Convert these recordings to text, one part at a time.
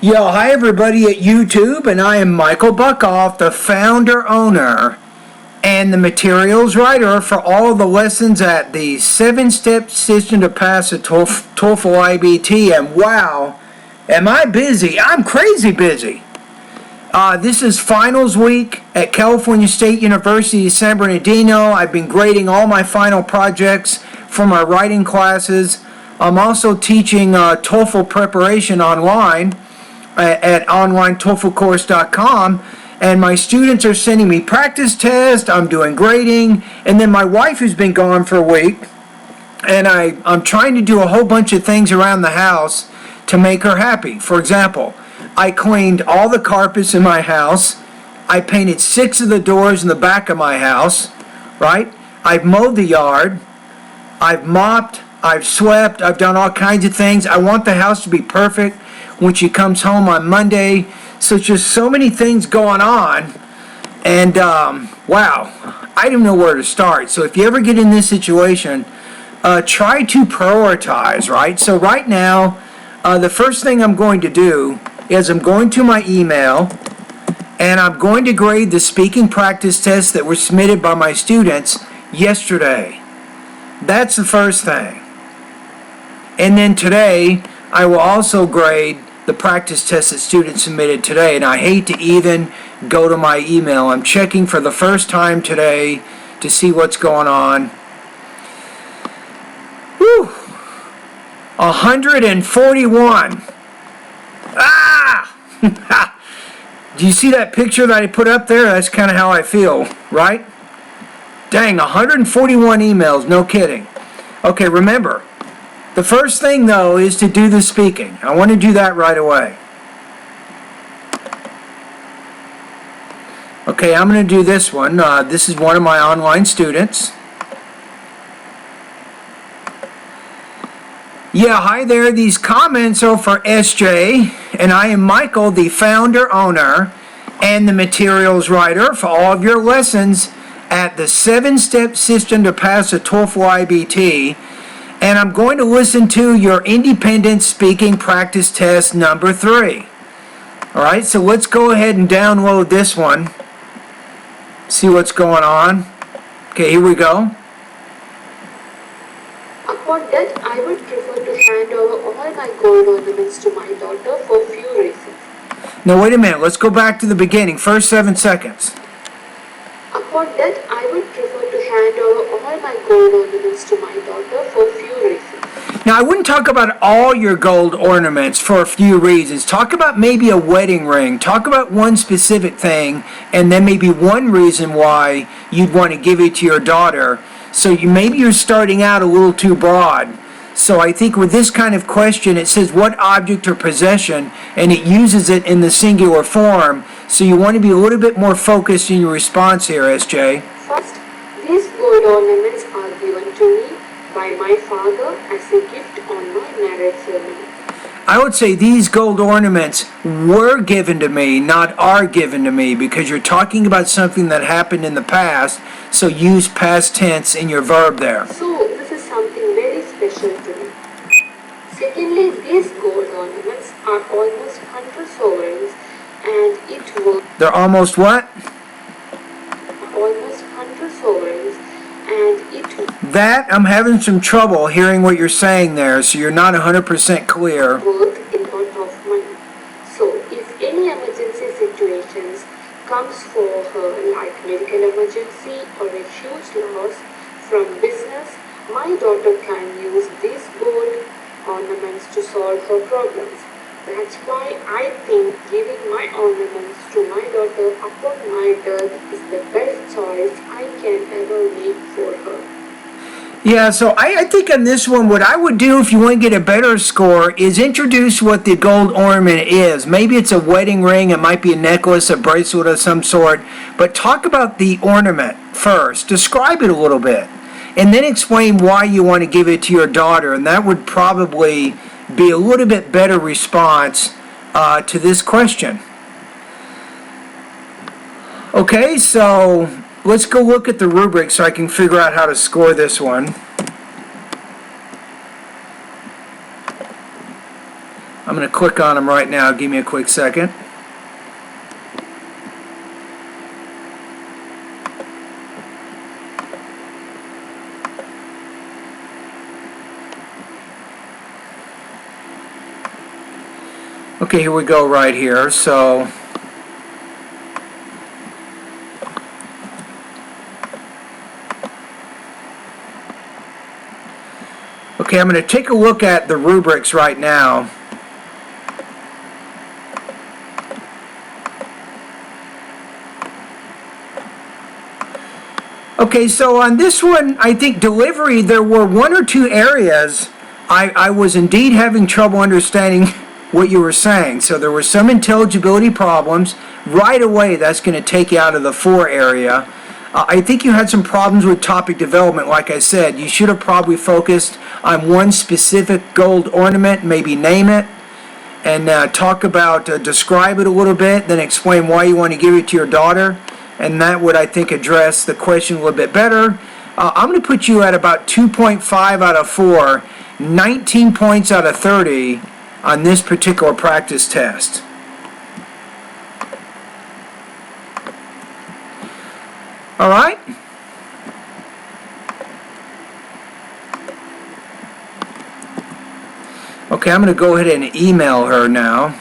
Yo, hi everybody at YouTube, and I am Michael Buckoff, the founder, owner, and the materials writer for all the lessons at the 7-step system to pass a TOEFL IBT. And wow, am I busy? I'm crazy busy. This is finals week at California State University, San Bernardino. I've been grading all my final projects for my writing classes. I'm also teaching TOEFL preparation online at onlinetoeflcourse.com, and my students are sending me practice tests. I'm doing grading, and then my wife has been gone for a week, and I'm trying to do a whole bunch of things around the house to make her happy. For example, I cleaned all the carpets in my house. I painted 6 of the doors in the back of my house, right? I've mowed the yard. I've mopped. I've swept. I've done all kinds of things. I want the house to be perfect when she comes home on Monday. So it's just so many things going on. And wow, I don't know where to start. So if you ever get in this situation, try to prioritize, right? So right now, the first thing I'm going to do is I'm going to my email and I'm going to grade the speaking practice tests that were submitted by my students yesterday. That's the first thing. And then today, I will also grade the practice tests that students submitted today. And I hate to even go to my email. I'm checking for the first time today to see what's going on. Whew. 141. Ah! Do you see that picture that I put up there? That's kind of how I feel, right? Dang, 141 emails, no kidding. Okay, remember, the first thing, though, is to do the speaking. I want to do that right away. Okay, I'm going to do this one. This is one of my online students. Yeah, hi there. These comments are for SJ, and I am Michael, the founder, owner, and the materials writer for all of your lessons at the 7-step system to pass a TOEFL IBT. And I'm going to listen to your independent speaking practice test number 3. All right, so let's go ahead and download this one. See what's going on. Okay, here we go. Upon that, I would prefer to hand over all my gold ornaments to my daughter for few reasons. Now, wait a minute. Let's go back to the beginning. First 7 seconds. Upon that, I would prefer to hand over all my gold ornaments to my daughter for few reasons. Now, I wouldn't talk about all your gold ornaments for a few reasons. Talk about maybe a wedding ring. Talk about one specific thing, and then maybe one reason why you'd want to give it to your daughter. So maybe you're starting out a little too broad. So I think with this kind of question, it says what object or possession, and it uses it in the singular form. So you want to be a little bit more focused in your response here, SJ. First, these gold ornaments are given to me by my father as a gift on my marriage ceremony. I would say these gold ornaments were given to me, not are given to me, because you're talking about something that happened in the past, so use past tense in your verb there. So this is something very special to me. Secondly, these gold ornaments are almost 100 sovereigns, and it will... They're almost what? Almost 100 sovereigns, and it... That, I'm having some trouble hearing what you're saying there, so you're not 100% clear. Worth in lot of money. So, if any emergency situations comes for her, like medical emergency or a huge loss from business, my daughter can use these gold ornaments to solve her problems. That's why I think giving my ornaments to my daughter upon my death is the best choice I can ever make for her. Yeah, so I think on this one, what I would do if you want to get a better score is introduce what the gold ornament is. Maybe it's a wedding ring, it might be a necklace, a bracelet of some sort, but talk about the ornament first. Describe it a little bit, and then explain why you want to give it to your daughter, and that would probably be a little bit better response to this question. Okay, so let's go look at the rubric so I can figure out how to score this one. I'm going to click on them right now. Give me a quick second. Okay, here we go right here. So okay, I'm going to take a look at the rubrics right now. Okay, so on this one, I think delivery, there were one or two areas I was indeed having trouble understanding what you were saying. So there were some intelligibility problems. Right away, that's going to take you out of the 4 area. I think you had some problems with topic development. Like I said, you should have probably focused on one specific gold ornament, maybe name it, and talk about, describe it a little bit, then explain why you want to give it to your daughter. And that would, I think, address the question a little bit better. I'm going to put you at about 2.5 out of 4, 19 points out of 30 on this particular practice test. All right? Okay, I'm going to go ahead and email her now.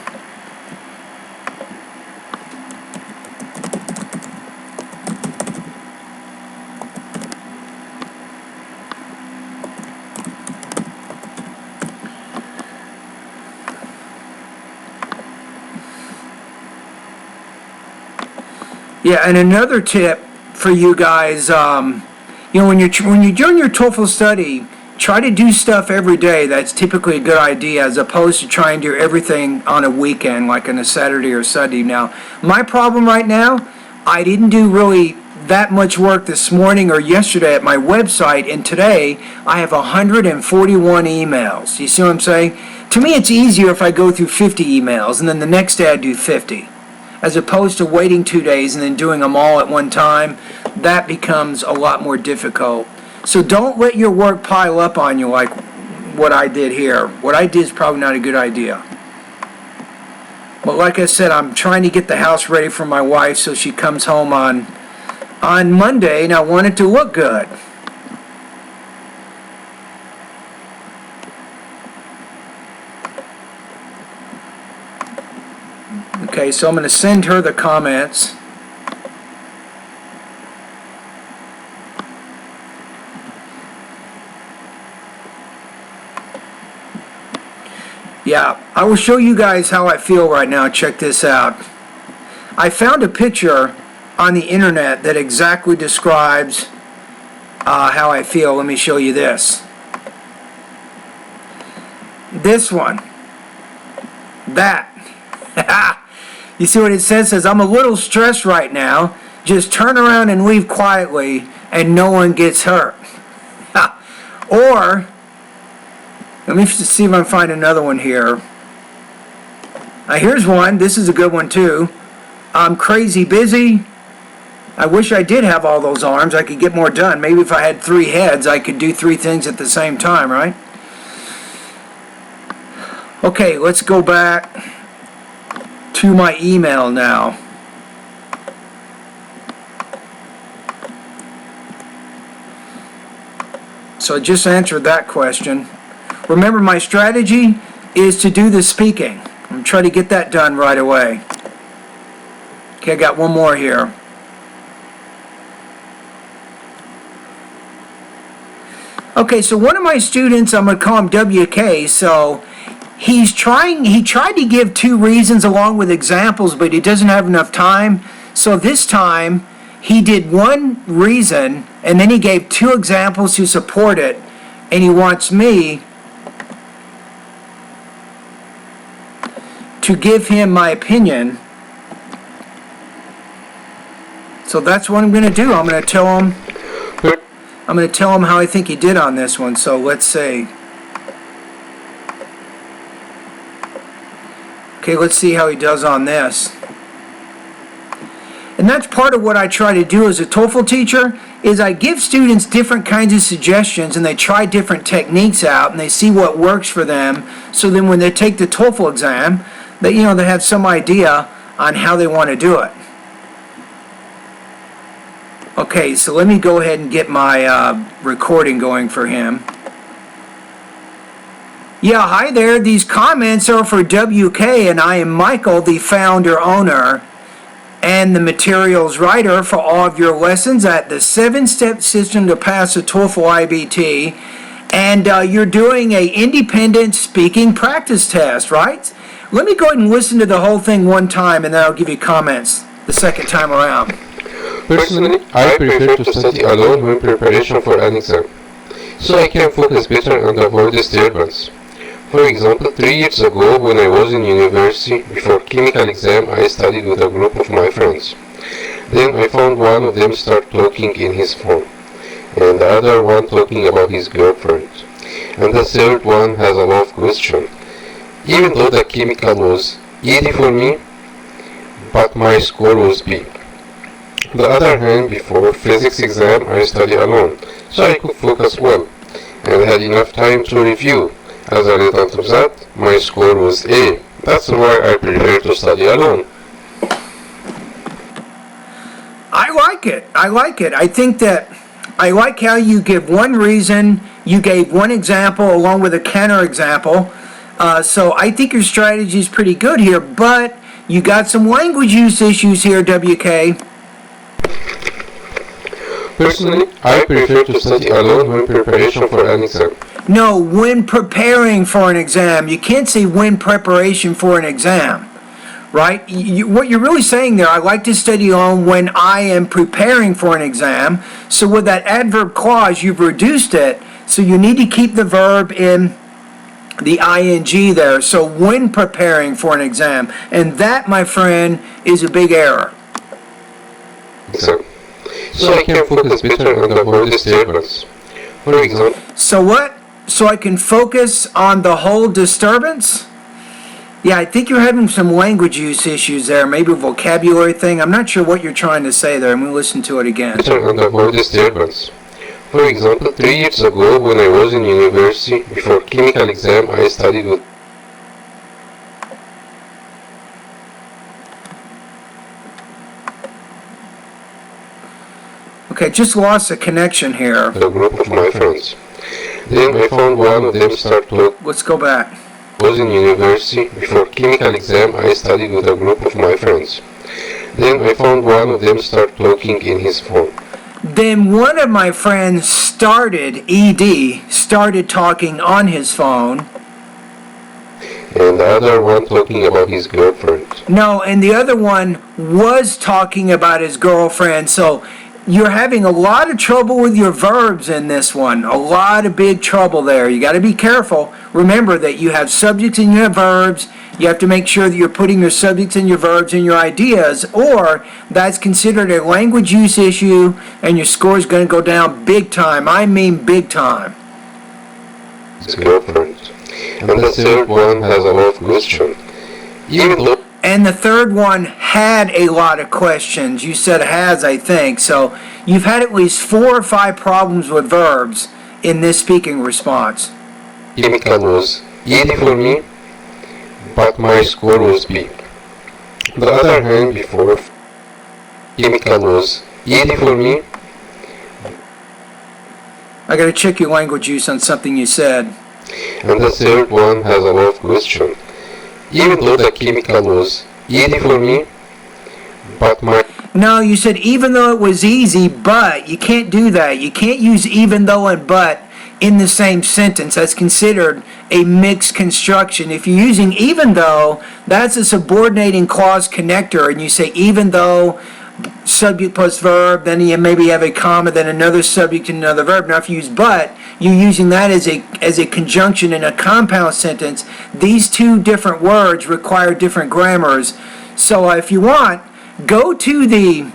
Yeah, and another tip for you guys, when you're doing your TOEFL study, try to do stuff every day. That's typically a good idea, as opposed to trying to do everything on a weekend, like on a Saturday or Sunday. Now, my problem right now, I didn't do really that much work this morning or yesterday at my website, and today I have 141 emails. You see what I'm saying? To me, it's easier if I go through 50 emails, and then the next day I do 50. As opposed to waiting 2 days and then doing them all at one time. That becomes a lot more difficult. So don't let your work pile up on you like what I did here. What I did is probably not a good idea. But like I said, I'm trying to get the house ready for my wife so she comes home on Monday, and I want it to look good. Okay, so I'm going to send her the comments. Yeah, I will show you guys how I feel right now. Check this out. I found a picture on the internet that exactly describes how I feel. Let me show you this. This one. That. You see what it says? It says, I'm a little stressed right now. Just turn around and leave quietly and no one gets hurt. Or, let me see if I can find another one here. Here's one. This is a good one too. I'm crazy busy. I wish I did have all those arms. I could get more done. Maybe if I had 3 heads, I could do 3 things at the same time, right? Okay, let's go back to my email now. So I just answered that question. Remember, my strategy is to do the speaking. I'm going to try to get that done right away. Okay, I got one more here. Okay, so one of my students, I'm going to call him WK, so he tried to give 2 reasons along with examples, but he doesn't have enough time. So this time, he did 1 reason, and then he gave 2 examples to support it, and he wants me to give him my opinion. So that's what I'm going to do. I'm going to tell him how I think he did on this one. So let's see. Okay, let's see how he does on this. And that's part of what I try to do as a TOEFL teacher, is I give students different kinds of suggestions and they try different techniques out and they see what works for them. So then when they take the TOEFL exam, they have some idea on how they want to do it. Okay, so let me go ahead and get my recording going for him. Yeah, hi there. These comments are for WK, and I am Michael, the founder, owner, and the materials writer for all of your lessons at the 7-step system to pass the TOEFL IBT. And you're doing an independent speaking practice test, right? Let me go ahead and listen to the whole thing one time, and then I'll give you comments the second time around. Personally, I prefer to study alone when preparation for an exam, so I can focus better and avoid disturbance. For example, 3 years ago when I was in university, before chemical exam I studied with a group of my friends. Then I found one of them start talking in his phone, and the other one talking about his girlfriend, and the third one has a lot of questions. Even though the chemical was easy for me, but my score was B. On the other hand, before physics exam I studied alone, so I could focus well, and had enough time to review. As a result of that, my score was A. That's why I prefer to study alone. I like it. I think that I like how you give one reason, you gave one example along with a counter example. So I think your strategy is pretty good here, but you got some language use issues here, WK. Personally, I prefer to study alone when preparation for an exam. No, when preparing for an exam. You can't say when preparation for an exam, right? What you're really saying there, I like to study alone when I am preparing for an exam. So with that adverb clause, you've reduced it. So you need to keep the verb in the ing there. So when preparing for an exam. And that, my friend, is a big error. So I can focus better and avoid disturbance. For example. So what? So I can focus on the whole disturbance? Yeah, I think you're having some language use issues there, maybe a vocabulary thing. I'm not sure what you're trying to say there. I'm going to listen to it again. Better and avoid disturbance. For example, 3 years ago when I was in university, before chemical exam I studied with Okay, just lost a connection here. a group of my friends. Then I found one of them start talking. Let's go back. I was in university, before chemical exam I studied with a group of my friends. Then I found one of them start talking in his phone. Then one of my friends started talking on his phone. And the other one talking about his girlfriend. No, and the other one was talking about his girlfriend. So you're having a lot of trouble with your verbs in this one. A lot of big trouble there. You got to be careful. Remember that you have subjects and you have verbs. You have to make sure that you're putting your subjects and your verbs and your ideas, or that's considered a language use issue and your score is going to go down big time. I mean big time. His girlfriend. And the third one has a lot of questions. Even though And the third one had a lot of questions. You said has, I think. So you've had at least 4 or 5 problems with verbs in this speaking response. chemical was easy for me, but my score was B. On the other hand, before chemical was easy for me, I got to check your language use on something you said. and the third one has a lot of questions. Even though the chemical was easy for me, but my... No, you said even though it was easy, but you can't do that. You can't use even though and but in the same sentence. That's considered a mixed construction. If you're using even though, that's a subordinating clause connector, and you say even though subject plus verb, then you maybe have a comma, then another subject and another verb. Now if you use but, you're using that as a conjunction in a compound sentence. These two different words require different grammars. So if you want, go to the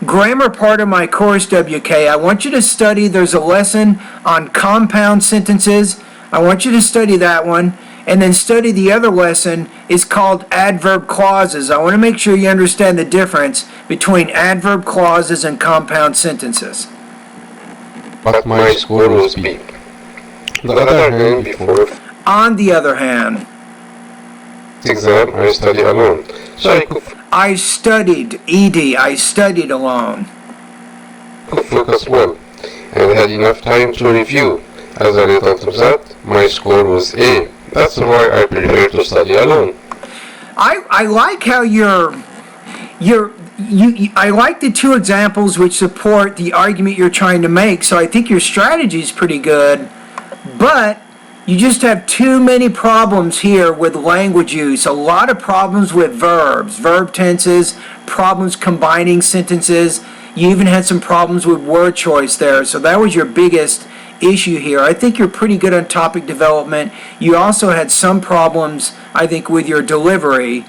grammar part of my course, WK. I want you to study, there's a lesson on compound sentences. I want you to study that one. And then study the other lesson. It's called adverb clauses. I want to make sure you understand the difference between adverb clauses and compound sentences. but my score was B. On the other hand, before On the other hand, exam, I study alone, so I could I studied, I studied alone. focus well and had enough time to review. As a result of that, my score was A. That's why I prefer to study alone. I like how I like the two examples which support the argument you're trying to make, so I think your strategy is pretty good, but you just have too many problems here with language use. A lot of problems with verbs, verb tenses, problems combining sentences. You even had some problems with word choice there, so that was your biggest issue here. I think you're pretty good on topic development. You also had some problems, I think, with your delivery.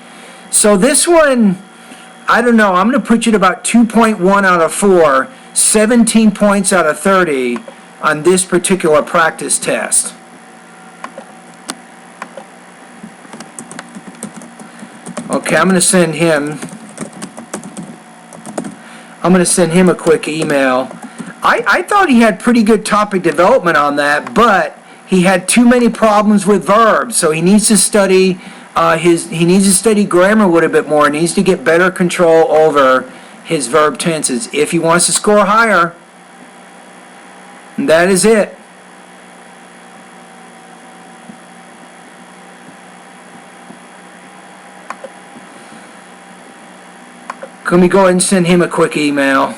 So this one, I don't know, I'm going to put you at about 2.1 out of 4, 17 points out of 30 on this particular practice test. Okay, I'm going to send him a quick email. I thought he had pretty good topic development on that, but he had too many problems with verbs, so he needs to study grammar a little bit more. He needs to get better control over his verb tenses if he wants to score higher. And that is it. Can we go ahead and send him a quick email?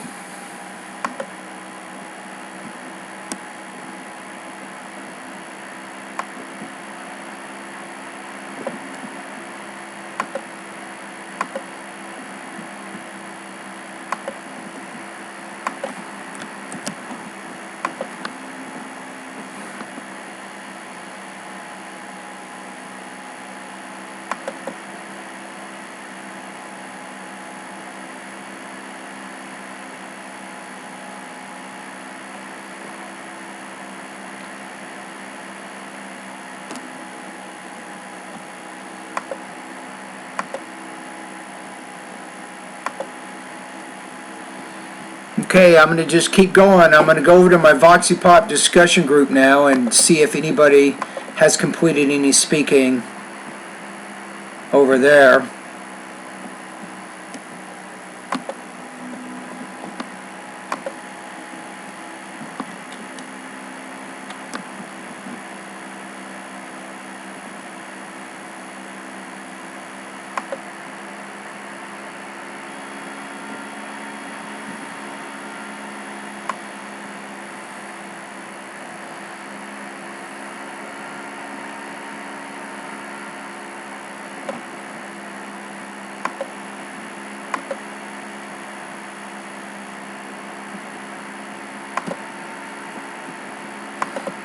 Okay, I'm going to just keep going. I'm going to go over to my VoxyPop discussion group now and see if anybody has completed any speaking over there.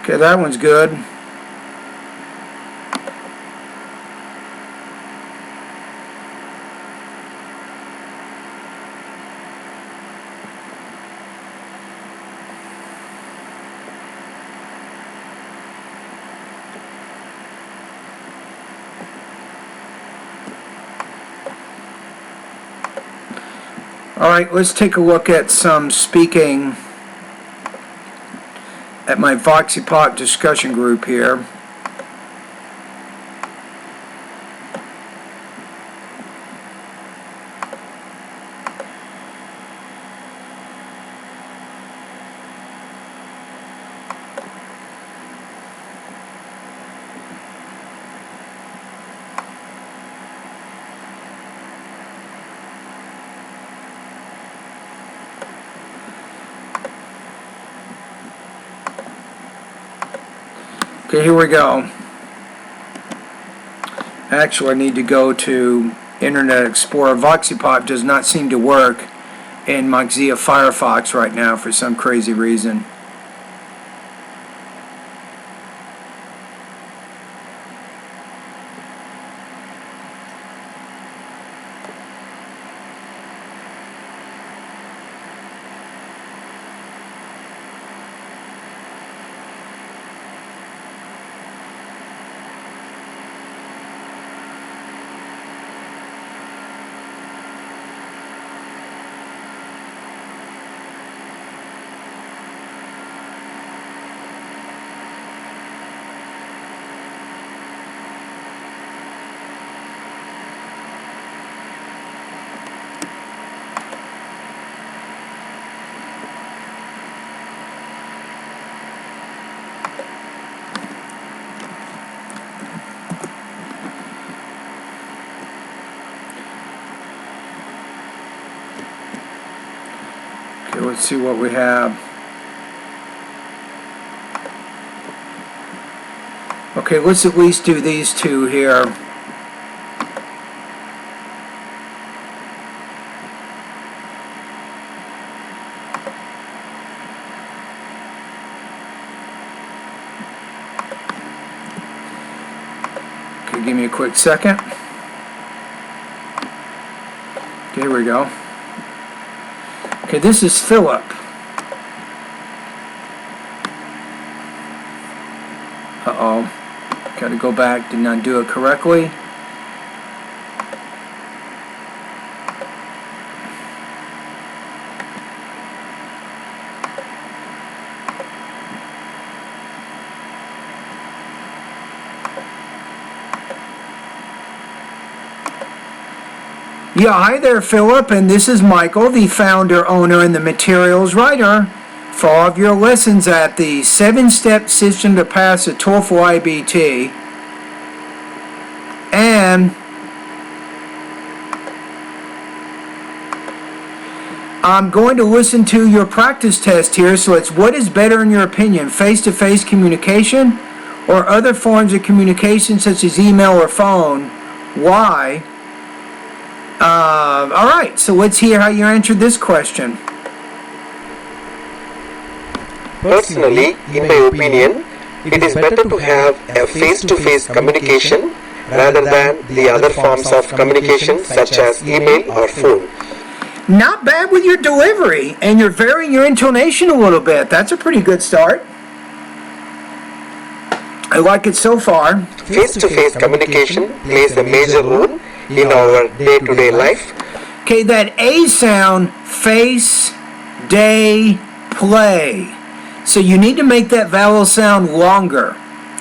Okay, that one's good. All right, let's take a look at some speaking at my VoxyPop discussion group here. Okay, here we go. Actually, I need to go to Internet Explorer. VoxyPop does not seem to work in Mozilla Firefox right now for some crazy reason. let's see what we have. Okay, let's at least do these two here. Okay, give me a quick second. Okay, here we go. Okay, this is Philip. Uh-oh. Gotta go back, did not do it correctly. Yeah, hi there, Philip, and this is Michael, the founder, owner, and the materials writer for all of your lessons at the 7-step system to pass the TOEFL IBT. And I'm going to listen to your practice test here, so it's what is better in your opinion, face-to-face communication or other forms of communication such as email or phone? Why? All right, so let's hear how you answered this question. Personally, in my opinion, it is better to have a face-to-face communication rather than the other forms of communication such as email or phone. Not bad with your delivery, and you're varying your intonation a little bit. That's a pretty good start. I like it so far. Face-to-face communication plays a major role in our day-to-day life. Okay, that A sound, face, day, play. So you need to make that vowel sound longer.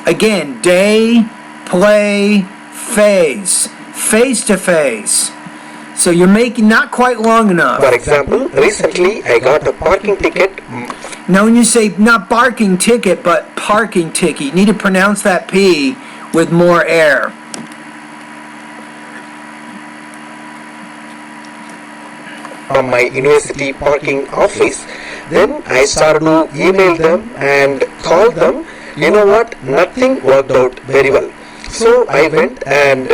Again, day, play, face, face-to-face. So you're making not quite long enough. For example, recently I got a parking ticket. Now when you say not barking ticket, but parking ticket, you need to pronounce that P with more air. From my university parking office. Then I started to email them and call them. You know what? Nothing worked out very well. So I went and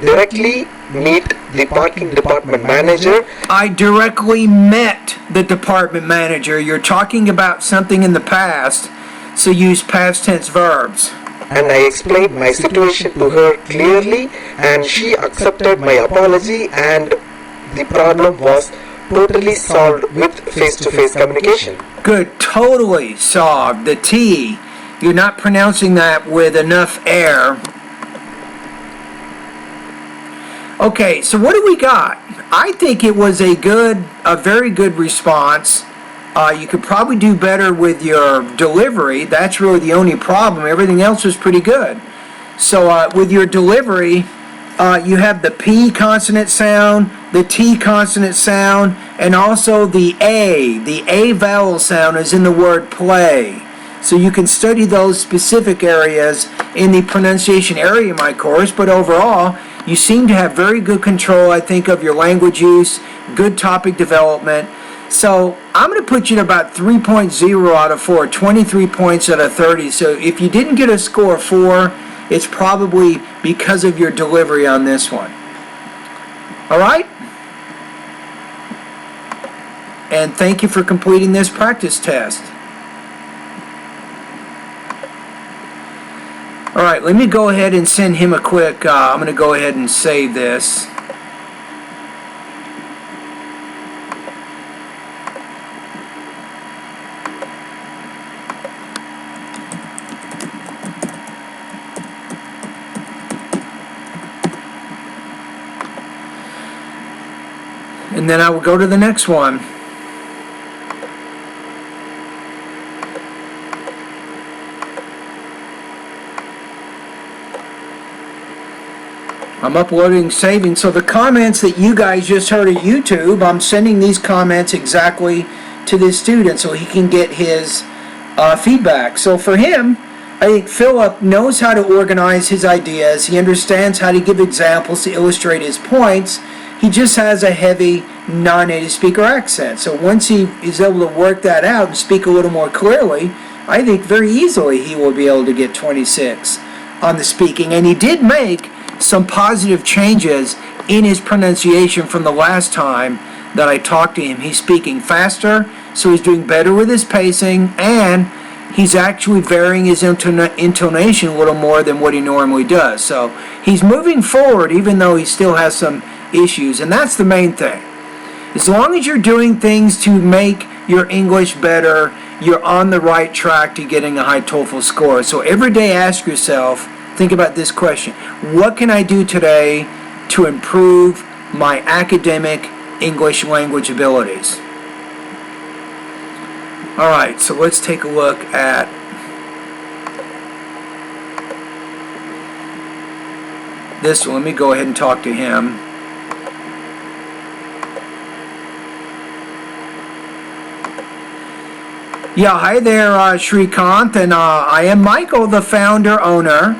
directly meet the parking department manager. I directly met the department manager. You're talking about something in the past, so use past tense verbs. And I explained my situation to her clearly, and she accepted my apology, and the problem was totally solved with face-to-face communication. Good, totally solved. The T, you're not pronouncing that with enough air. Okay, so what do we got? I think it was a very good response. You could probably do better with your delivery. That's really the only problem. Everything else was pretty good. So with your delivery, you have the P consonant sound, the T consonant sound, and also the A. The A vowel sound is in the word play. So you can study those specific areas in the pronunciation area of my course, but overall, you seem to have very good control, I think, of your language use, good topic development. So I'm going to put you at about 3.0 out of 4, 23 points out of 30. So if you didn't get a score of 4, it's probably because of your delivery on this one. All right? And thank you for completing this practice test. All right, let me go ahead and send him a quick, I'm going to go ahead and save this. And then I will go to the next one. I'm uploading, saving. So the comments that you guys just heard at YouTube, I'm sending these comments exactly to this student so he can get his feedback. So for him, I think Philip knows how to organize his ideas. He understands how to give examples to illustrate his points. He just has a heavy non-native speaker accent. So once he is able to work that out and speak a little more clearly, I think very easily he will be able to get 26 on the speaking. And he did make some positive changes in his pronunciation from the last time that I talked to him. He's speaking faster, so he's doing better with his pacing, and he's actually varying his intonation a little more than what he normally does. So he's moving forward even though he still has some issues, and that's the main thing. As long as you're doing things to make your English better, you're on the right track to getting a high TOEFL score. So every day ask yourself, think about this question: what can I do today to improve my academic English language abilities? Alright, so let's take a look at this one. Let me go ahead and talk to him. Yeah, hi there, Shrikant, and I am Michael, the founder, owner,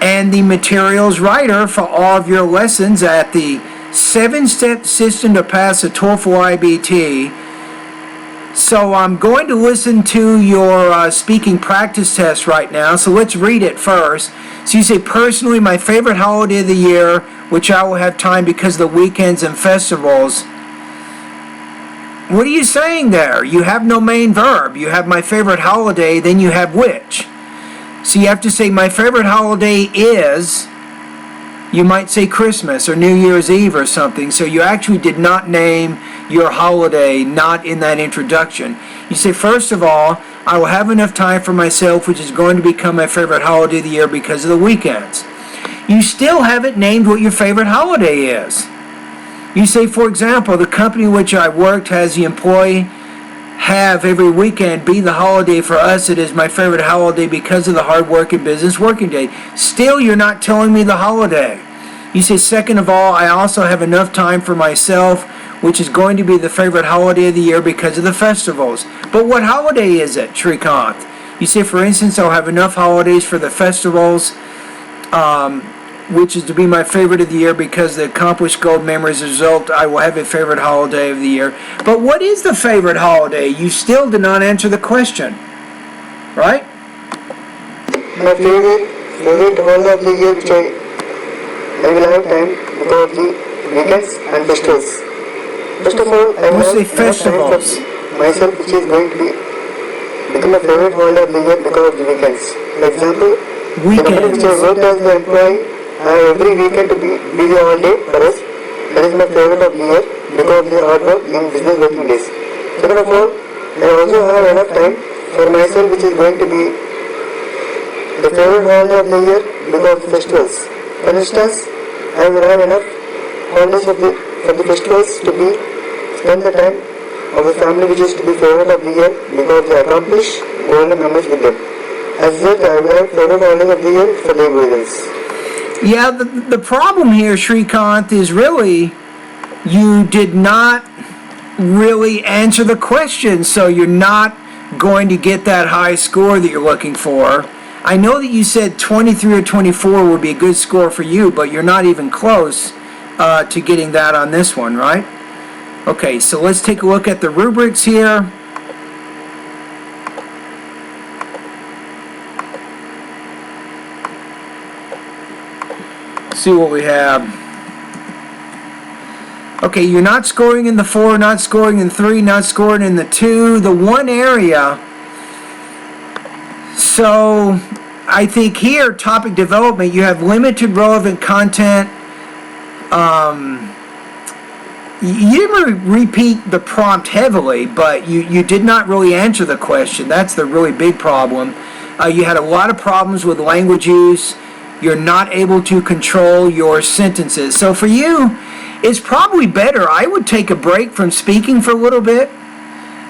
and the materials writer for all of your lessons at the 7-step system to pass a TOEFL IBT. So I'm going to listen to your speaking practice test right now, so let's read it first. So you say, personally, my favorite holiday of the year, which I will have time because of the weekends and festivals. What are you saying there? You have no main verb. You have my favorite holiday, then you have which. So you have to say my favorite holiday is, you might say Christmas or New Year's Eve or something. So you actually did not name your holiday, not in that introduction. You say, first of all, I will have enough time for myself, which is going to become my favorite holiday of the year because of the weekends. You still haven't named what your favorite holiday is. You say, for example, the company in which I worked has the employee have every weekend be the holiday for us. It is my favorite holiday because of the hard work and business working day. Still, you're not telling me the holiday. You say, second of all, I also have enough time for myself, which is going to be the favorite holiday of the year because of the festivals. But what holiday is it, Shrikant? You say, for instance, I'll have enough holidays for the festivals, which is to be my favorite of the year because the accomplished gold memories result, I will have a favorite holiday of the year. But what is the favorite holiday? You still did not answer the question, right? My favorite holiday of the year which I will have time because the weekends and festivals. First of all, I will have enough time for myself, which is going to become my favorite holiday of the year because of the weekends. For example, the company which I worked as the employee, I have every weekend to be busy all day for us. That is my favorite of the year because of the hard work in business working days. Second of all, I also have enough time for myself, which is going to be the favorite holiday of the year because of the festivals. For instance, I will have enough holidays for the festivals to be spend the time of the family, which is to be favorite of the year because they accomplish golden memories with them. As yet, I will have favorite holiday of the year for the reasons. Yeah, the problem here, Shrikant, is really you did not really answer the question, so you're not going to get that high score that you're looking for. I know that you said 23 or 24 would be a good score for you, but you're not even close to getting that on this one, right? Okay, so let's take a look at the rubrics here. See what we have. Okay, you're not scoring in the 4, not scoring in 3, not scoring in the 2, the 1 area. So I think here, topic development, you have limited relevant content. You didn't repeat the prompt heavily, but you did not really answer the question. That's the really big problem. You had a lot of problems with language use. You're not able to control your sentences. So for you, it's probably better. I would take a break from speaking for a little bit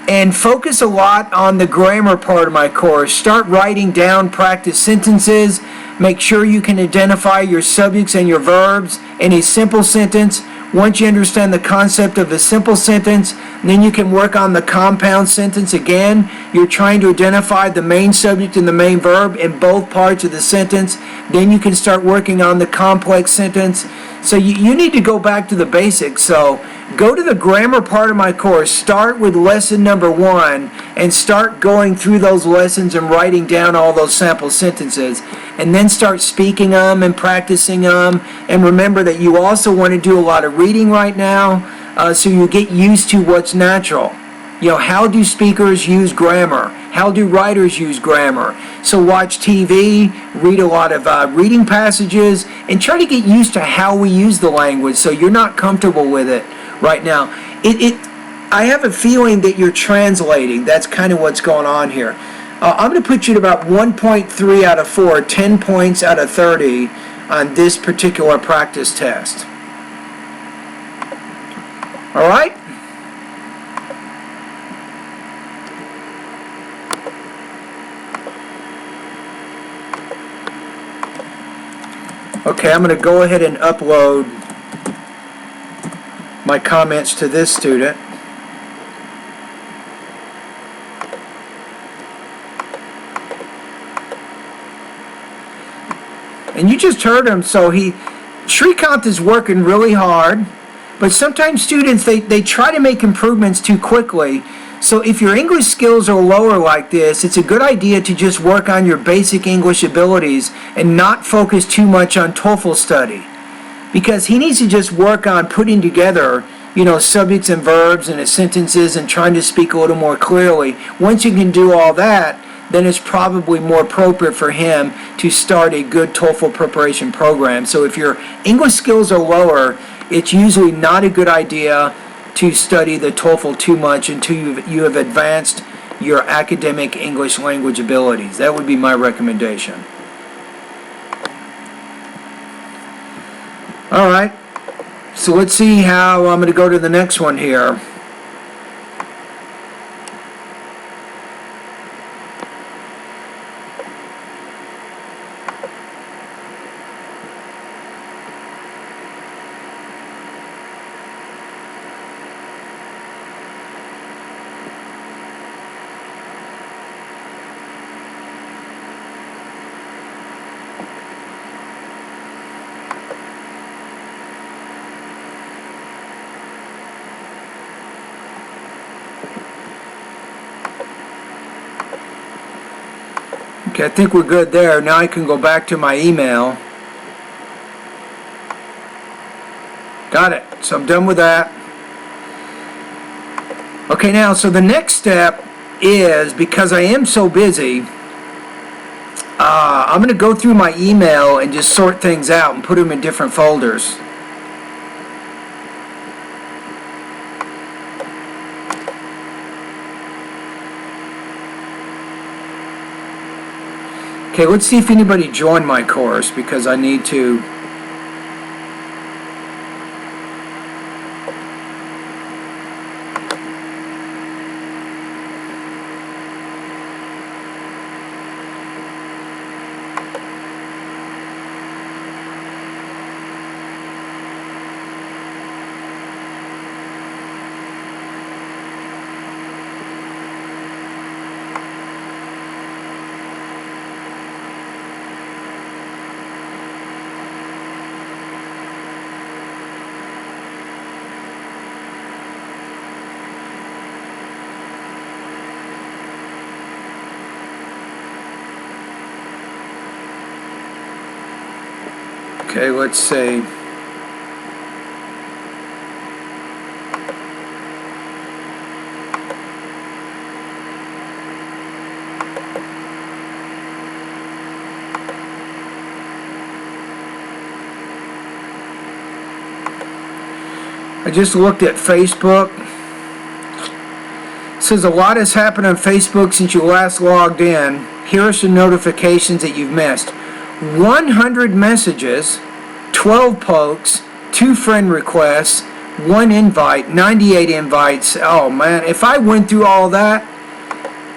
and focus a lot on the grammar part of my course. Start writing down practice sentences. Make sure you can identify your subjects and your verbs in a simple sentence. Once you understand the concept of the simple sentence, then you can work on the compound sentence again. You're trying to identify the main subject and the main verb in both parts of the sentence. Then you can start working on the complex sentence. So you need to go back to the basics. So go to the grammar part of my course, start with lesson number 1, and start going through those lessons and writing down all those sample sentences. And then start speaking them and practicing them. And remember that you also want to do a lot of reading right now, so you get used to what's natural. You know, how do speakers use grammar? How do writers use grammar? So watch TV, read a lot of reading passages, and try to get used to how we use the language so you're not comfortable with it right now. I have a feeling that you're translating. That's kind of what's going on here. I'm going to put you at about 1.3 out of 4, 10 points out of 30 on this particular practice test. All right? Okay, I'm going to go ahead and upload my comments to this student. And you just heard him, so Shrikant is working really hard, but sometimes students, they try to make improvements too quickly. So if your English skills are lower like this, it's a good idea to just work on your basic English abilities and not focus too much on TOEFL study. Because he needs to just work on putting together, you know, subjects and verbs and sentences and trying to speak a little more clearly. Once you can do all that, then it's probably more appropriate for him to start a good TOEFL preparation program. So if your English skills are lower, it's usually not a good idea to study the TOEFL too much until you have advanced your academic English language abilities. That would be my recommendation. All right, so let's see how I'm going to go to the next one here. Okay, I think we're good there. Now I can go back to my email. Got it. So I'm done with that. Okay, now, so the next step is, because I am so busy, I'm going to go through my email and just sort things out and put them in different folders. Okay, let's see if anybody joined my course, because I need to. Okay, let's see. I just looked at Facebook. It says a lot has happened on Facebook since you last logged in. Here are some notifications that you've missed. 100 messages, 12 pokes, 2 friend requests, 1 invite, 98 invites. Oh man, if I went through all that.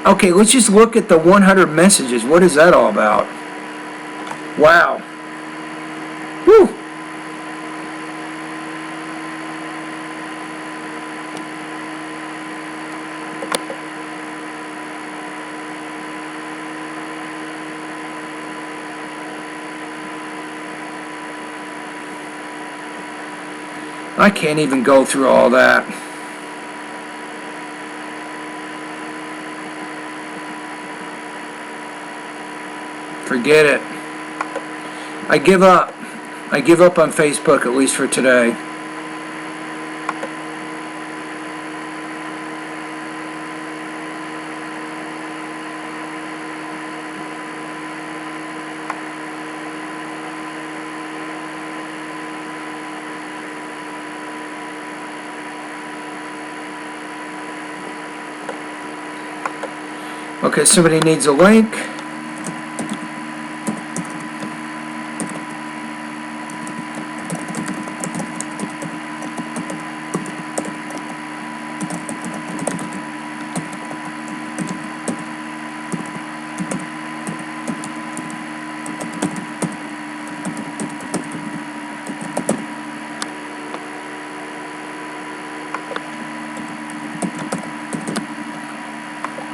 Okay, let's just look at the 100 messages. What is that all about? Wow. Whew. I can't even go through all that. Forget it. I give up. I give up on Facebook, at least for today. Okay, somebody needs a link.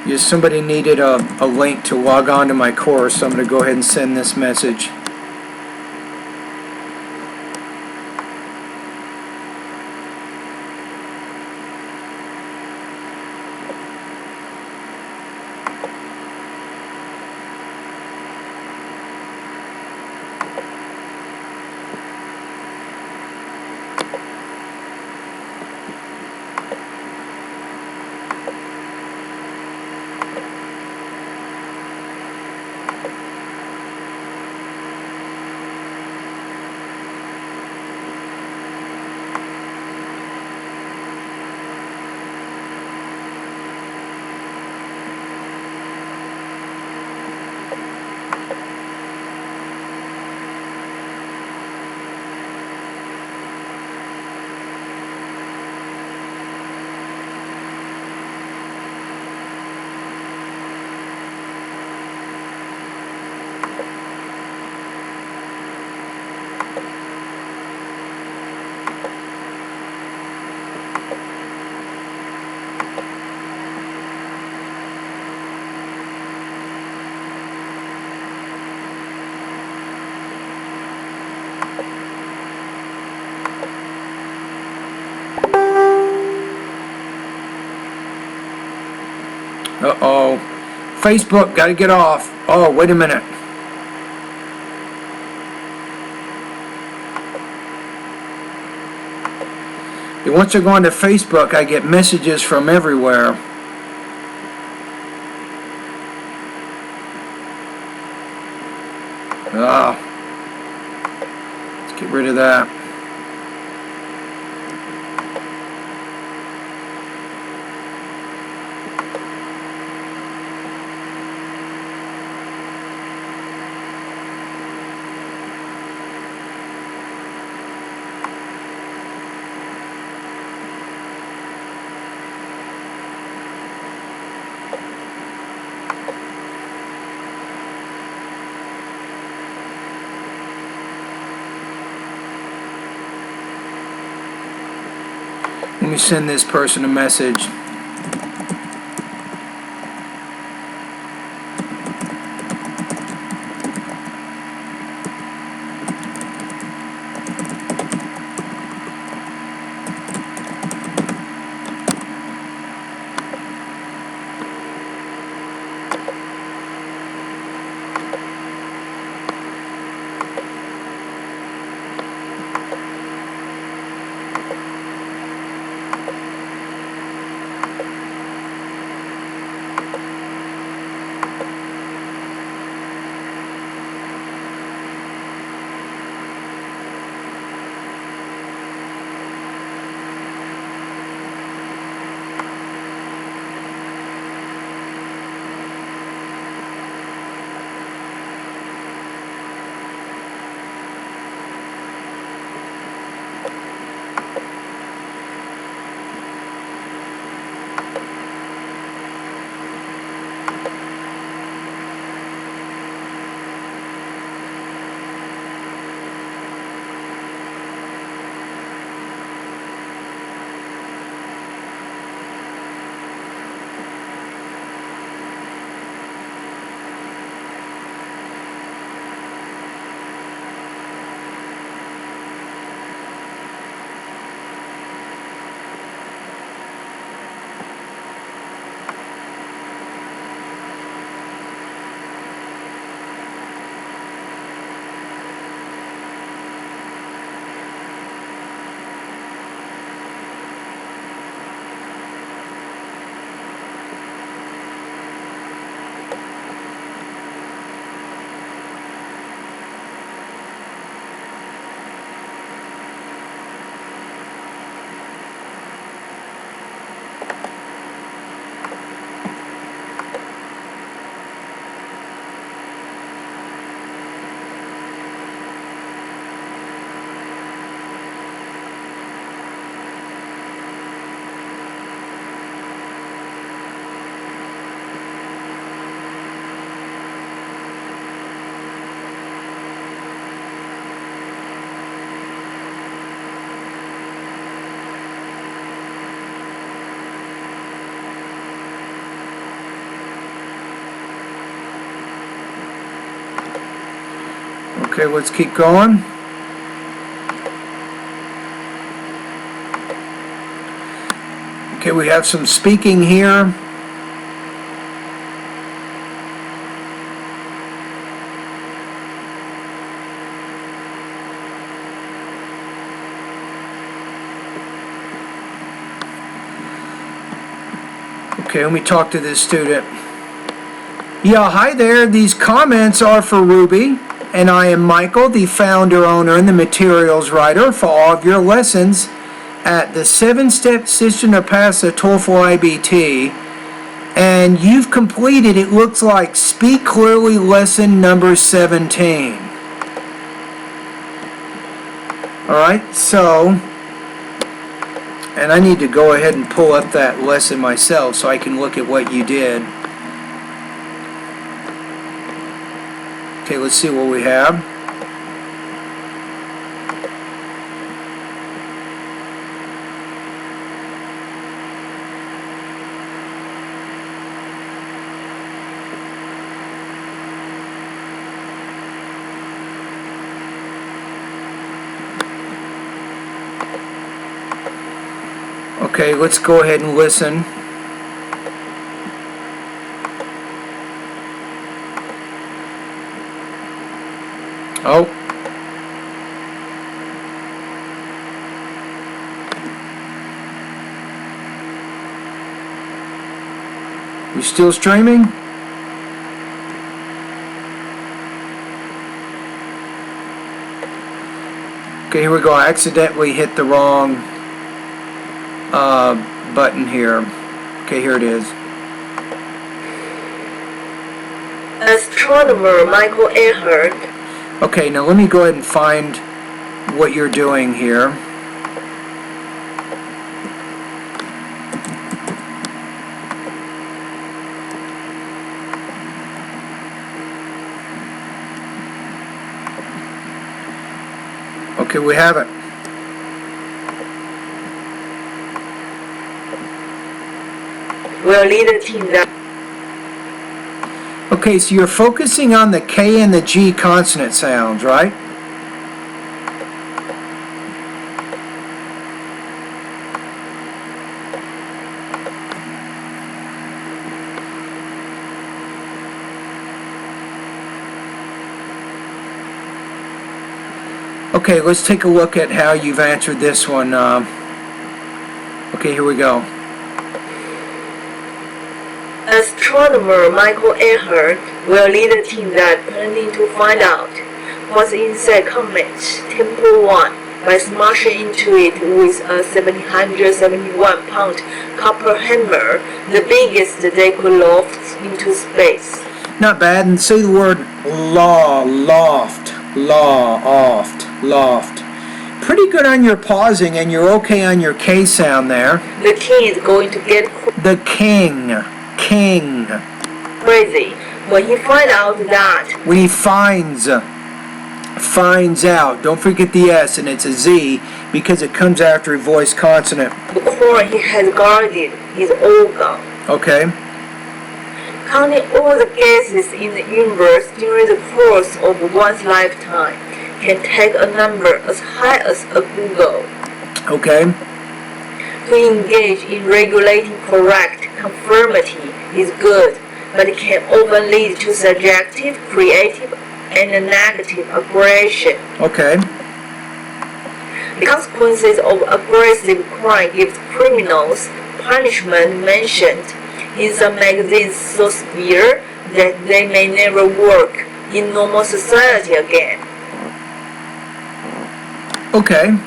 Yes, somebody needed a link to log on to my course, so I'm going to go ahead and send this message. Uh-oh. Facebook, gotta get off. Oh, wait a minute. Once I go onto Facebook, I get messages from everywhere. Ah. Let's get rid of that. Let me send this person a message. Okay, let's keep going. Okay, we have some speaking here. Okay, let me talk to this student. Yeah, hi there. These comments are for Ruby, and I am Michael, the founder, owner, and the materials writer for all of your lessons at the 7-step system to pass the TOEFL IBT. And you've completed, it looks like, Speak Clearly lesson number 17. Alright, so, and I need to go ahead and pull up that lesson myself so I can look at what you did. Okay, let's see what we have. Okay, let's go ahead and listen. Oh. You still streaming? Okay, here we go. I accidentally hit the wrong button here. Okay, here it is. Astronomer Michael Ehrhardt. Okay, now let me go ahead and find what you're doing here. Okay, we have it. Will lead a team that. Okay, so you're focusing on the K and the G consonant sounds, right? Okay, let's take a look at how you've answered this one. Okay, here we go. Astronomer Michael Ehrhardt will lead a team that planning to find out what's inside Comet Temple 1 by smashing into it with a 771-pound copper hammer, the biggest they could loft into space. Not bad. And say the word loft. Pretty good on your pausing, and you're okay on your K sound there. The king is going to get The king. crazy when he finds out that When he finds out, don't forget the S, and it's a Z because it comes after a voiced consonant. the coin he has guarded is all gone. Okay. Counting all the guesses in the universe during the course of one's lifetime can take a number as high as a Google. Okay. To engage in regulating correct conformity is good, but it can often lead to subjective, creative, and negative aggression. Okay. The consequences of aggressive crime give criminals punishment mentioned in some magazines so severe that they may never work in normal society again. Okay.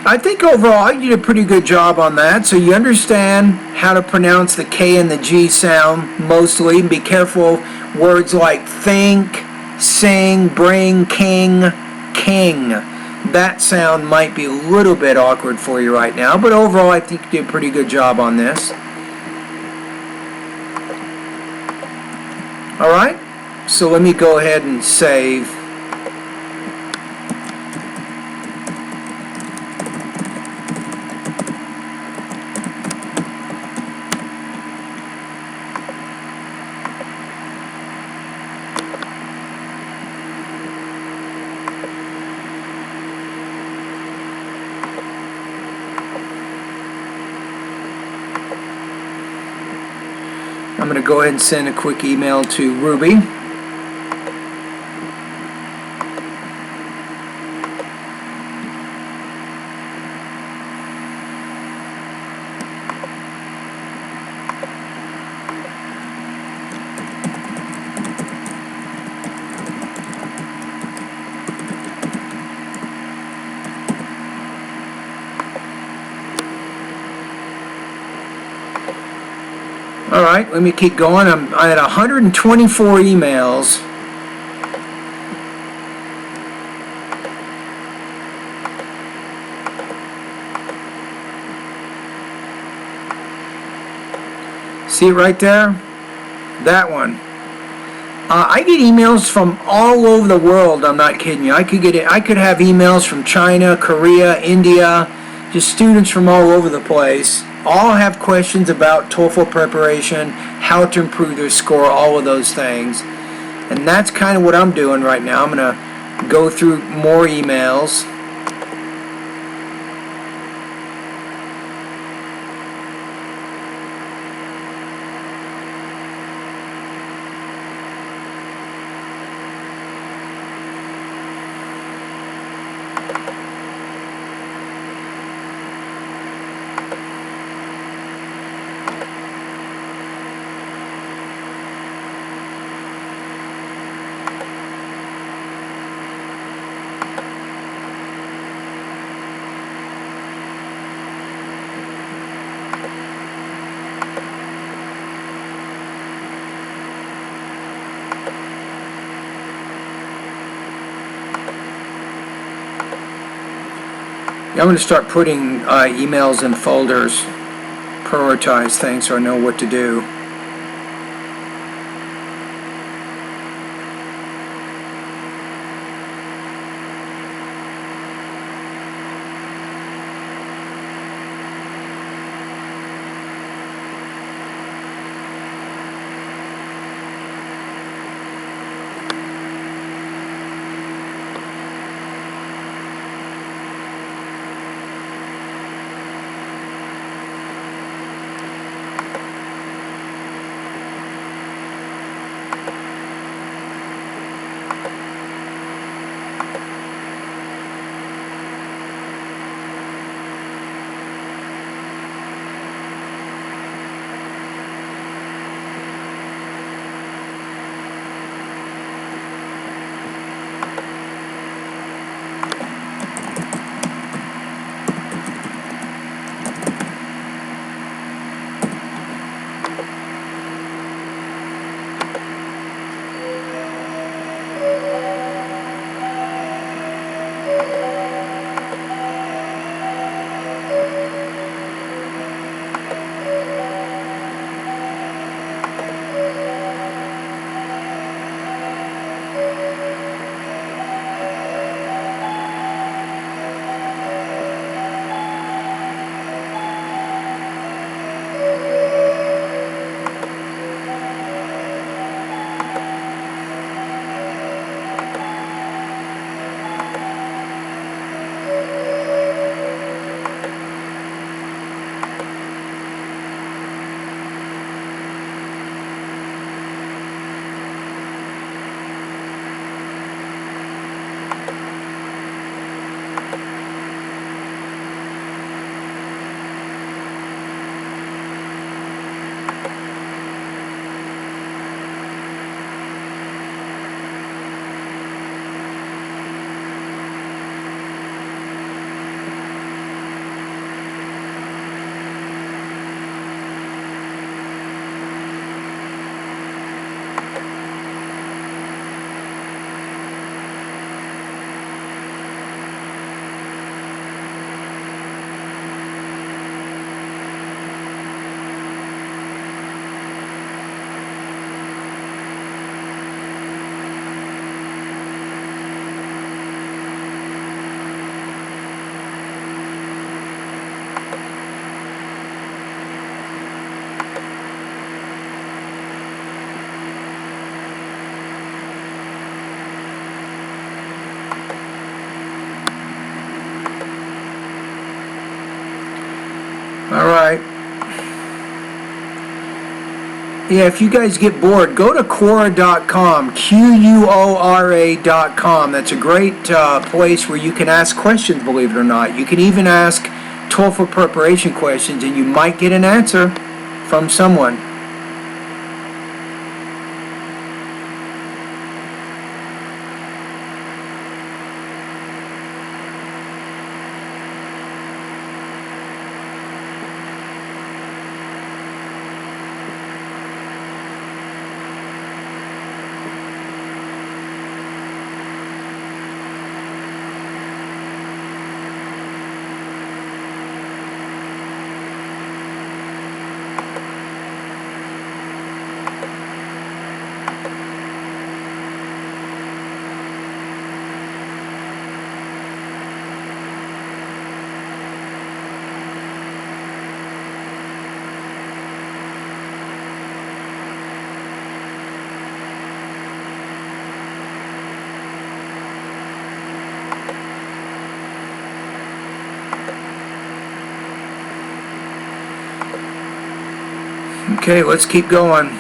I think overall you did a pretty good job on that. So you understand how to pronounce the K and the G sound mostly. And be careful words like think, sing, bring, king. That sound might be a little bit awkward for you right now. But overall I think you did a pretty good job on this. Alright. So let me go ahead and save. I'm going to go ahead and send a quick email to Ruby. All right, let me keep going. I'm at 124 emails. See it right there? That one. I get emails from all over the world. I'm not kidding you. I could have emails from China, Korea, India, just students from all over the place. All have questions about TOEFL preparation, how to improve their score, all of those things. And that's kind of what I'm doing right now. I'm going to go through more emails. I'm going to start putting emails in folders, prioritize things so I know what to do. All right. Yeah, if you guys get bored, go to Quora.com, Quora.com. That's a great place where you can ask questions, believe it or not. You can even ask TOEFL preparation questions, and you might get an answer from someone. Okay, let's keep going.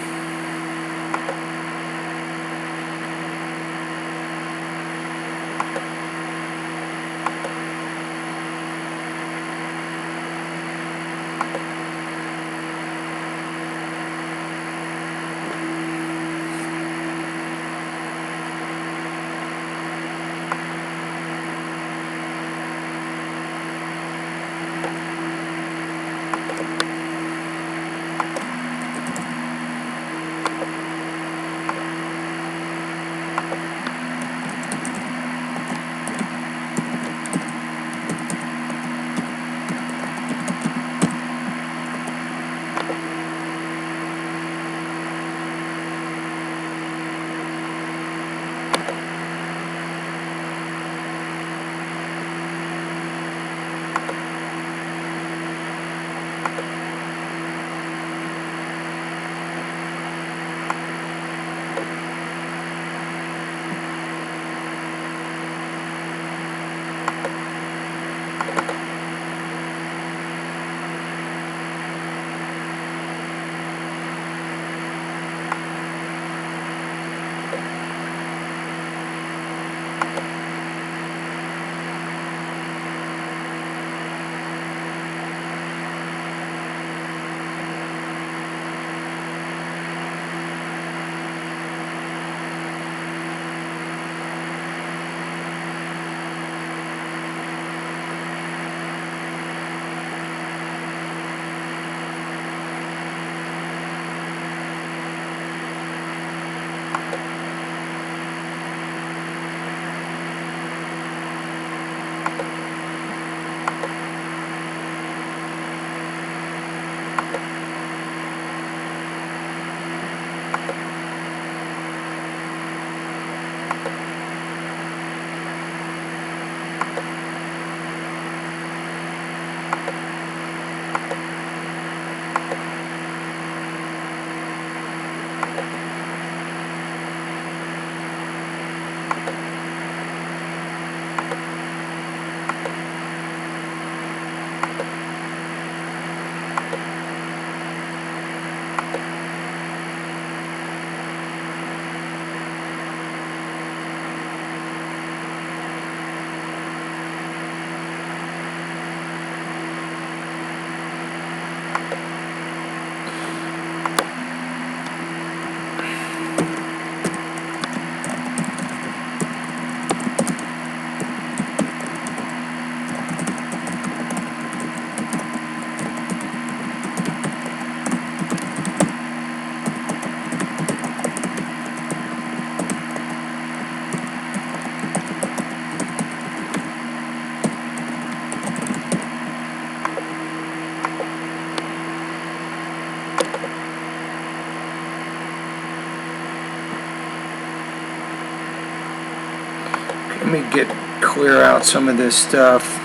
Let me clear out some of this stuff.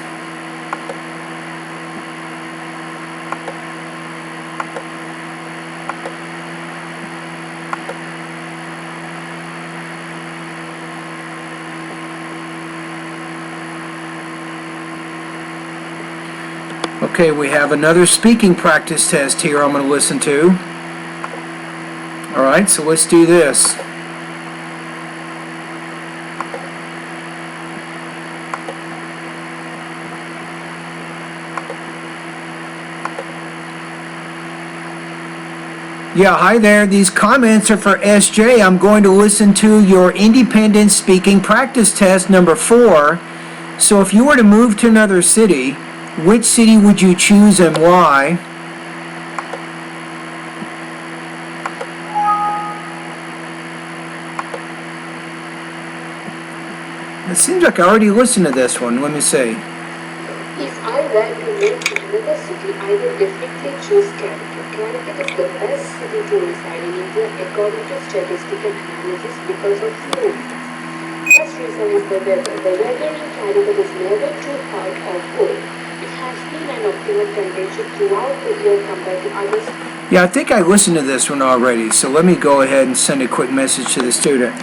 Okay, we have another speaking practice test here I'm going to listen to. All right, so let's do this. Yeah, hi there. These comments are for SJ. I'm going to listen to your independent speaking practice test number 4. So if you were to move to another city, which city would you choose and why? It seems like I already listened to this one. Let me see. If I were to move to another city, I would definitely choose Connecticut. Connecticut is the best city to reside in India according to statistical analysis because of snow. First reason is the weather. The weather in Connecticut is never too hot or cold. It has been an optimal temperature throughout the year compared to other states. Yeah, I think I listened to this one already. So let me go ahead and send a quick message to the student.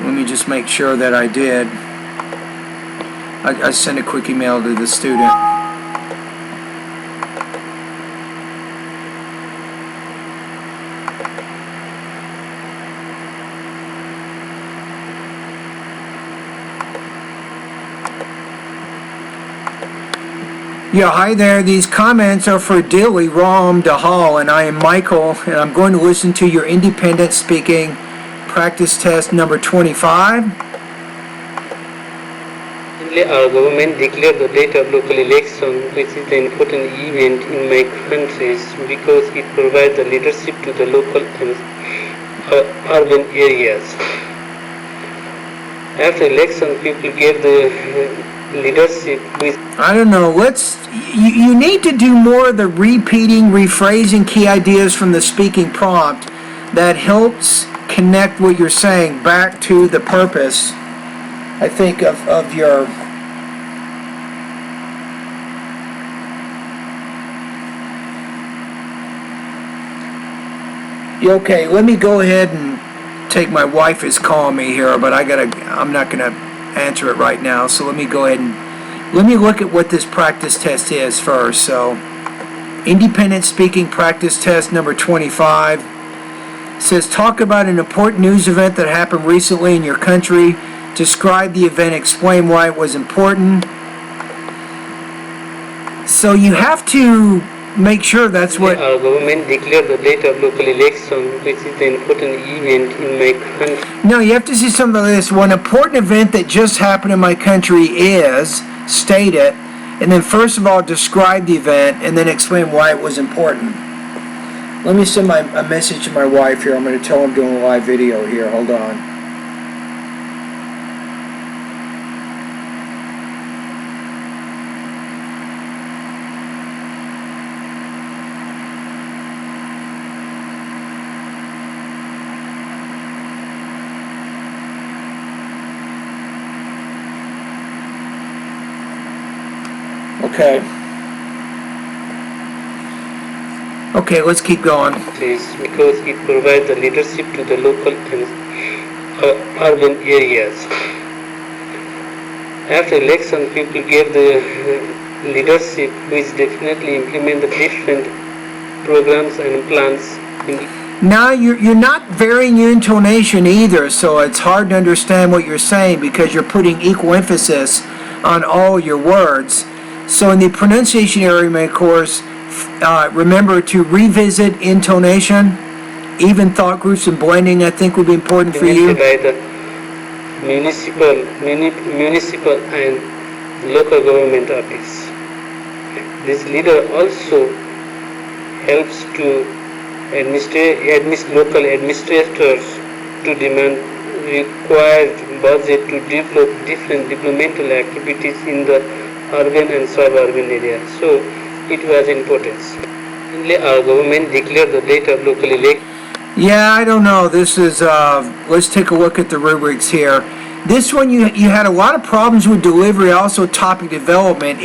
Let me just make sure that I did. I sent a quick email to the student. Yeah, hi there. These comments are for Dilly, Ram, Dahal, and I am Michael, and I'm going to listen to your independent speaking practice test number 25. Our government declared the date of local election, which is an important event in my countries because it provides the leadership to the local and urban areas. After election, people gave the leadership with... I don't know, you need to do more of the repeating, rephrasing key ideas from the speaking prompt that helps connect what you're saying back to the purpose, I think, of your... Okay, let me go ahead and take, my wife is calling me here, but I'm not gonna answer it right now, so let me go ahead and let me look at what this practice test is first. So, independent speaking practice test number 25 says, talk about an important news event that happened recently in your country. Describe the event, explain why it was important. So you have to make sure that's what... Our government declared the date of local election, which is an important event in my country. No, you have to see something like this. One important event that just happened in my country is, state it, and then first of all describe the event, and then explain why it was important. Let me send a message to my wife here. I'm going to tell her I'm doing a live video here. Hold on. Okay. Okay, let's keep going. Because it provides the leadership to the local and urban areas. After election, people gave the leadership, which definitely implement the different programs and plans. Now you're not varying your intonation either, so it's hard to understand what you're saying because you're putting equal emphasis on all your words. So in the pronunciation area, of course, remember to revisit intonation, even thought groups and blending, I think would be important for you. By the municipal and local government office. This leader also helps to local administrators to demand required budget to develop different developmental activities in the urban and suburban areas. So it was important. Our government declared the date of local election. Yeah, I don't know. This is, let's take a look at the rubrics here. This one, you had a lot of problems with delivery, also topic development.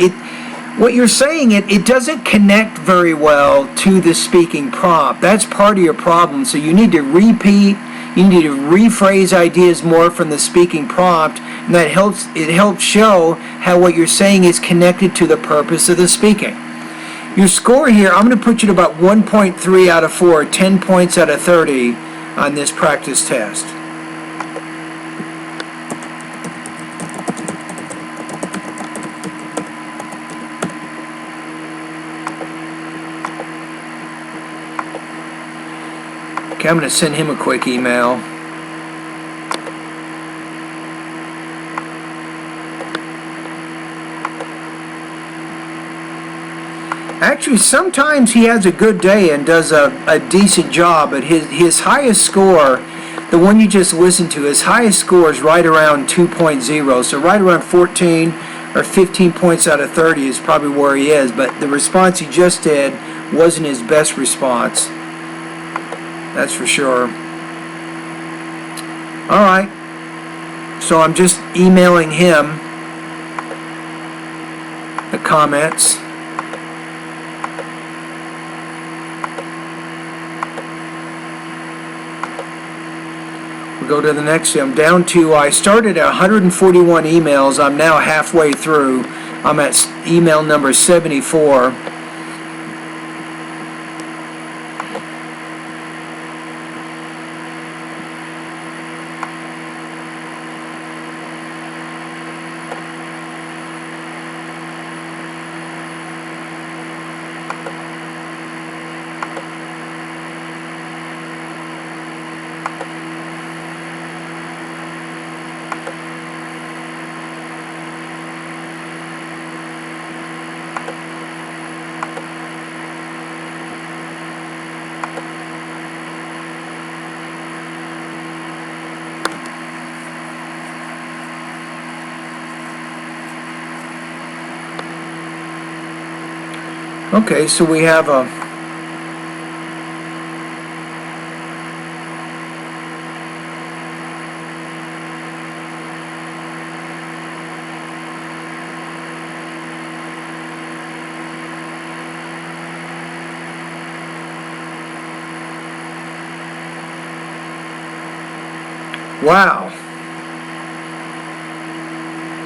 What you're saying, it doesn't connect very well to the speaking prompt. That's part of your problem. So you need to repeat, You need to rephrase ideas more from the speaking prompt, and it helps show how what you're saying is connected to the purpose of the speaking. Your score here, I'm going to put you at about 1.3 out of 4, 10 points out of 30 on this practice test. Okay, I'm going to send him a quick email. Actually, sometimes he has a good day and does a decent job, but his highest score, the one you just listened to, his highest score is right around 2.0, so right around 14 or 15 points out of 30 is probably where he is, but the response he just did wasn't his best response. That's for sure. All right. So I'm just emailing him the comments. We'll go to the next. I'm down to, I started at 141 emails. I'm now halfway through. I'm at email number 74. Okay, so we have a wow.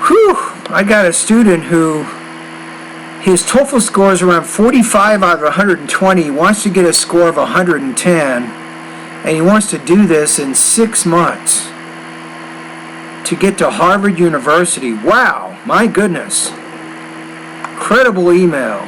Whew, I got a student who his TOEFL score is around 45 out of 120. He wants to get a score of 110, and he wants to do this in 6 months to get to Harvard University. Wow, my goodness. Incredible email.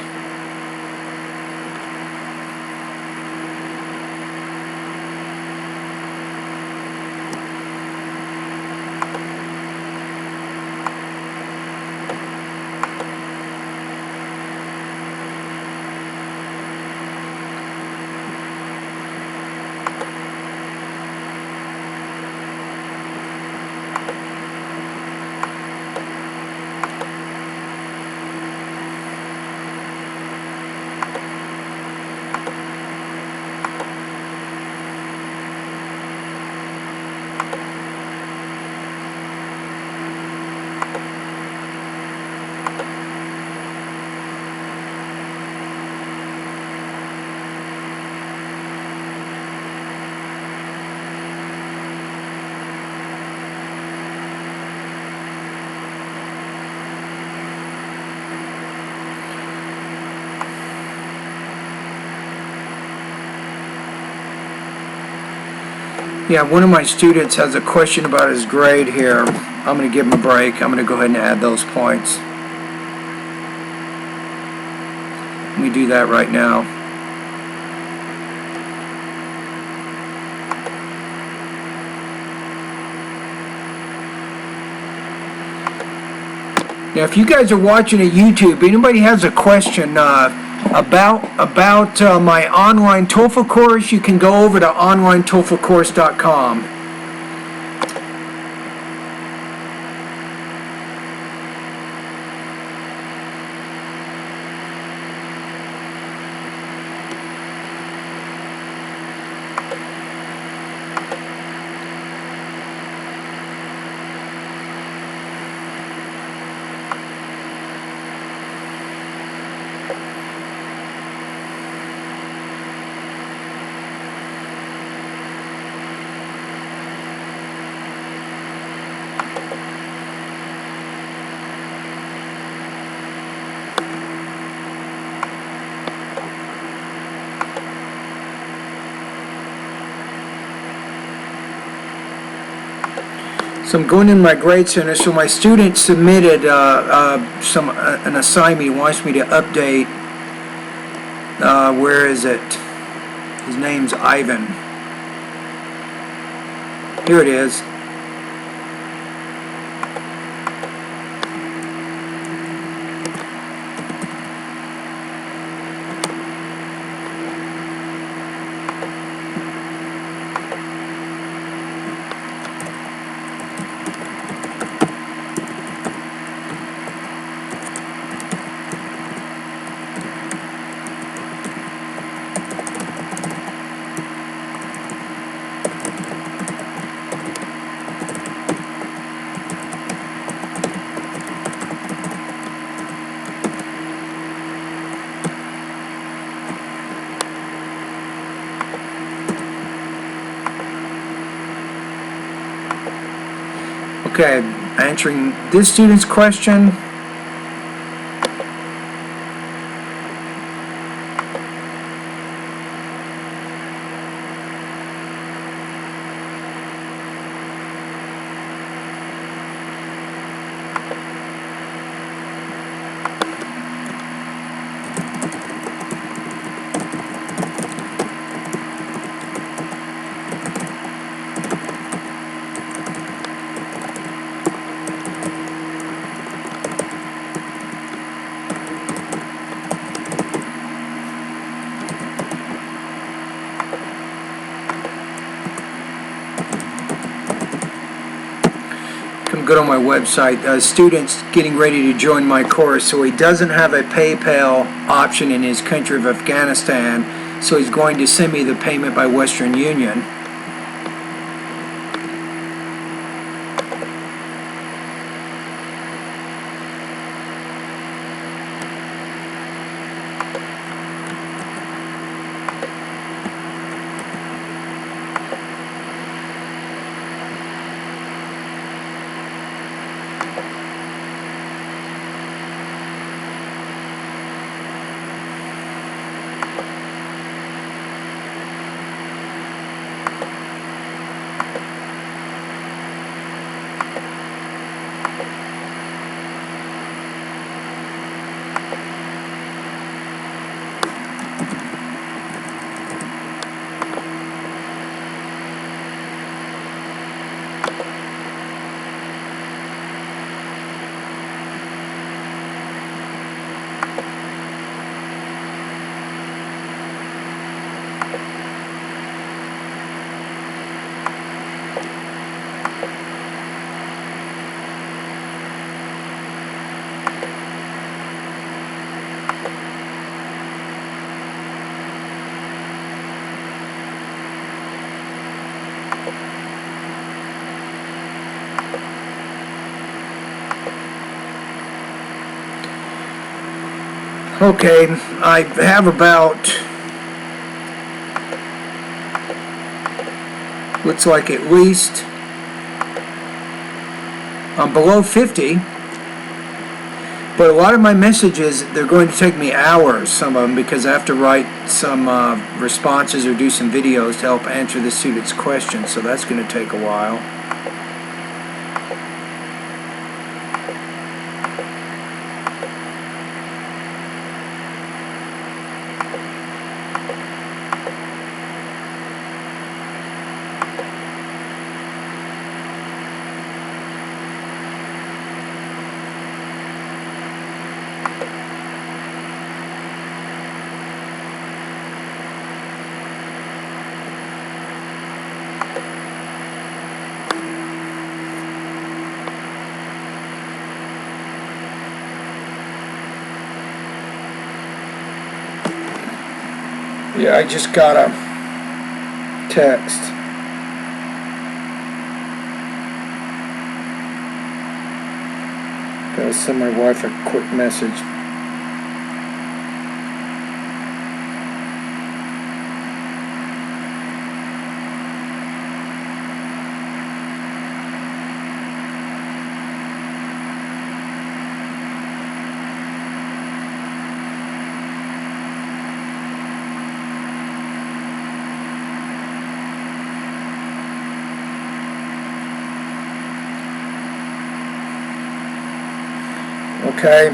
Yeah, one of my students has a question about his grade here. I'm going to give him a break. I'm going to go ahead and add those points. Let me do that right now. Now, if you guys are watching at YouTube, anybody has a question about my online TOEFL course, you can go over to onlinetoeflcourse.com. So I'm going in my grade center. So my student submitted an assignment. He wants me to update. Where is it? His name's Ivan. Here it is. Okay, answering this student's question. Go to my website. Student's getting ready to join my course, so he doesn't have a PayPal option in his country of Afghanistan, so he's going to send me the payment by Western Union. Okay, I have about, looks like at least, I'm below 50, but a lot of my messages, they're going to take me hours, some of them, because I have to write some responses or do some videos to help answer the student's questions, so that's going to take a while. Yeah, I just got a text. Gotta send my wife a quick message. Okay.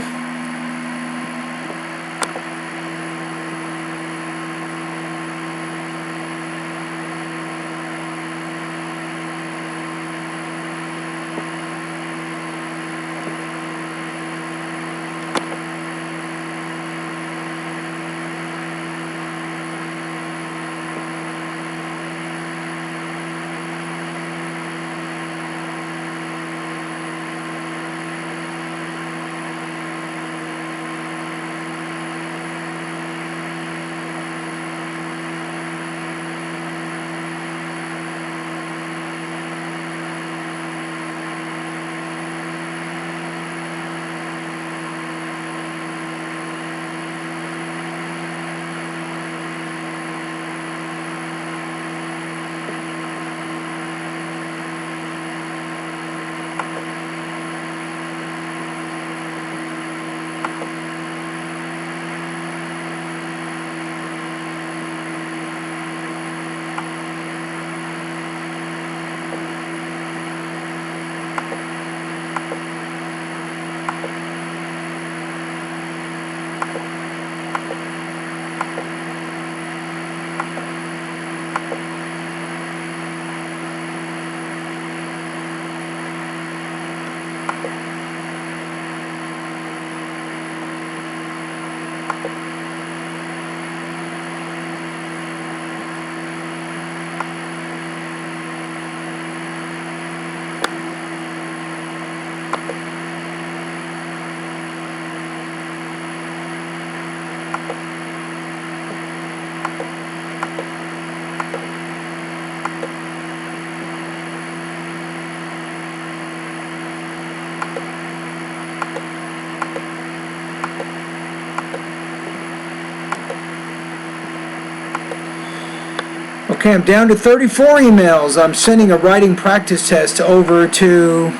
Okay, I'm down to 34 emails. I'm sending a writing practice test over to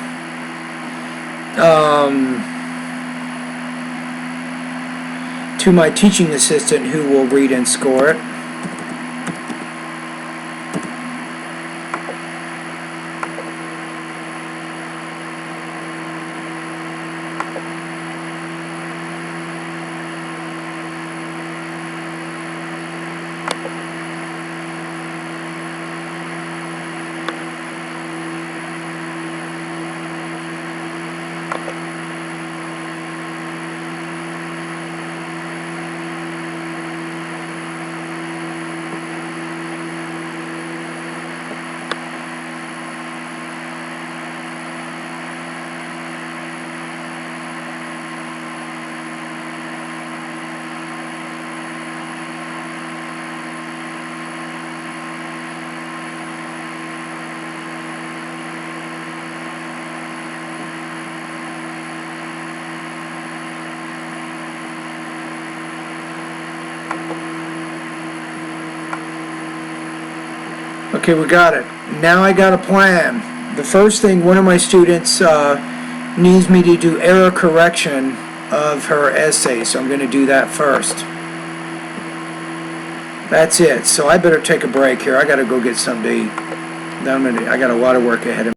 my teaching assistant, who will read and score it. Okay, we got it. Now I got a plan. The first thing, one of my students needs me to do error correction of her essay, so I'm going to do that first. That's it. So I better take a break here. I got to go get something to eat. I got a lot of work ahead of me.